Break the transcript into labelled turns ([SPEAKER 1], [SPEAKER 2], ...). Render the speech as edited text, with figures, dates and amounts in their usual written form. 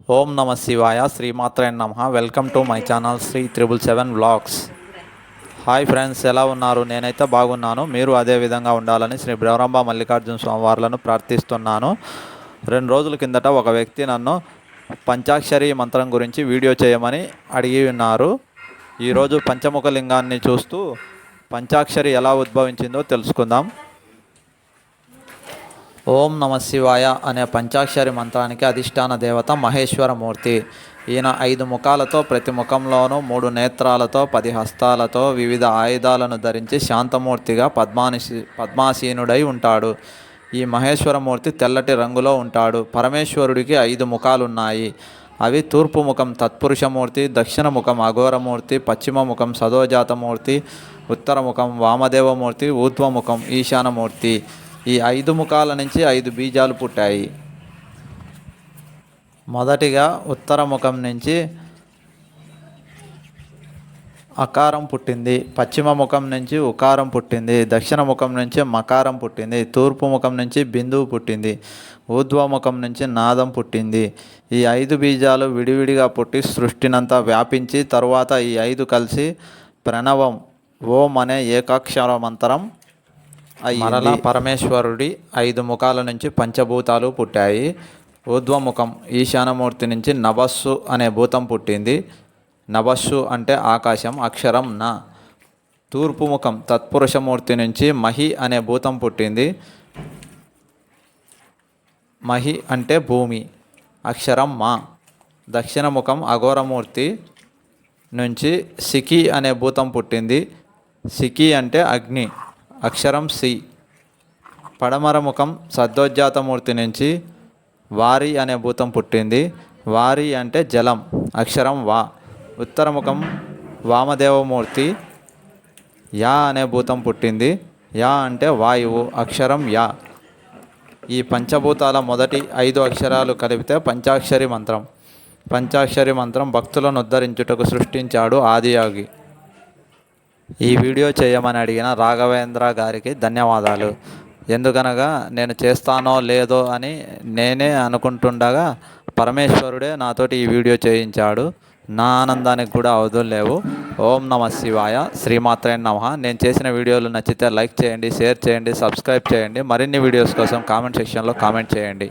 [SPEAKER 1] ఓం నమ శివాయ శ్రీమాత్రే నమః. Welcome to my channel Shri 777 vlogs. Hi friends, ఎలా ఉన్నారు? నేనైతే బాగున్నాను. మీరు అదే విధంగా ఉండాలని శ్రీ బ్రహ్మాంబ మల్లికార్జున స్వామివార్లను ప్రార్థిస్తున్నాను. 2 రోజుల కిందట ఒక వ్యక్తి నన్ను పంచాక్షరి మంత్రం గురించి వీడియో చేయమని అడిగి ఉన్నారు. ఈరోజు పంచముఖ లింగాన్ని చూస్తూ పంచాక్షరి ఎలా ఉద్భవించిందో తెలుసుకుందాం. ఓం నమ శివాయ అనే పంచాక్షరి మంత్రానికి అధిష్టాన దేవత మహేశ్వరమూర్తి. ఈయన 5 ముఖాలతో, ప్రతి ముఖంలోనూ 3 నేత్రాలతో, 10 హస్తాలతో, వివిధ ఆయుధాలను ధరించి శాంతమూర్తిగా పద్మాసీనుడై ఉంటాడు. ఈ మహేశ్వరమూర్తి తెల్లటి రంగులో ఉంటాడు. పరమేశ్వరుడికి 5 ముఖాలున్నాయి. అవి తూర్పు ముఖం తత్పురుషమూర్తి, దక్షిణ ముఖం అఘోరమూర్తి, పశ్చిమ ముఖం సదోజాతమూర్తి, ఉత్తర ముఖం వామదేవమూర్తి, ఊర్ధ్వముఖం ఈశానమూర్తి. ఈ 5 ముఖాల నుంచి 5 బీజాలు పుట్టాయి. మొదటిగా ఉత్తర ముఖం నుంచి అకారం పుట్టింది, పశ్చిమ ముఖం నుంచి ఉకారం పుట్టింది, దక్షిణ ముఖం నుంచి మకారం పుట్టింది, తూర్పు ముఖం నుంచి బిందువు పుట్టింది, ఊర్ధ్వముఖం నుంచి నాదం పుట్టింది. ఈ 5 బీజాలు విడివిడిగా పుట్టి సృష్టినంతా వ్యాపించి తరువాత ఈ 5 కలిసి ప్రణవం ఓం అనే ఏకాక్షర మంత్రం మరలా పరమేశ్వరుడి 5 ముఖాల నుంచి పంచభూతాలు పుట్టాయి. ఊర్ధ్వముఖం ఈశానమూర్తి నుంచి నభస్సు అనే భూతం పుట్టింది. నభస్సు అంటే ఆకాశం, అక్షరం న. తూర్పు ముఖం తత్పురుషమూర్తి నుంచి మహి అనే భూతం పుట్టింది. మహి అంటే భూమి, అక్షరం మా. దక్షిణ ముఖం అఘోరమూర్తి నుంచి సికి అనే భూతం పుట్టింది. సికి అంటే అగ్ని, అక్షరం సి. పడమర ముఖం సద్దోజాతమూర్తి నుంచి వారి అనే భూతం పుట్టింది. వారి అంటే జలం, అక్షరం వా. ఉత్తర ముఖం వామదేవమూర్తి యా అనే భూతం పుట్టింది. యా అంటే వాయువు, అక్షరం యా. ఈ పంచభూతాల మొదటి 5 అక్షరాలు కలిపితే పంచాక్షరి మంత్రం. పంచాక్షరి మంత్రం భక్తులను ఉద్ధరించుటకు సృష్టించాడు ఆదియోగి. ఈ వీడియో చేయమని అడిగిన రాఘవేంద్ర గారికి ధన్యవాదాలు. ఎందుకనగా నేను చేస్తానో లేదో అని నేనే అనుకుంటుండగా పరమేశ్వరుడే నాతోటి ఈ వీడియో చేయించాడు. నా ఆనందానికి కూడా అవధులు లేవు. ఓం నమ శివాయ శ్రీమాత్రే నమః. నేను చేసిన వీడియోలు నచ్చితే లైక్ చేయండి, షేర్ చేయండి, సబ్స్క్రైబ్ చేయండి. మరిన్ని వీడియోస్ కోసం కామెంట్ సెక్షన్లో కామెంట్ చేయండి.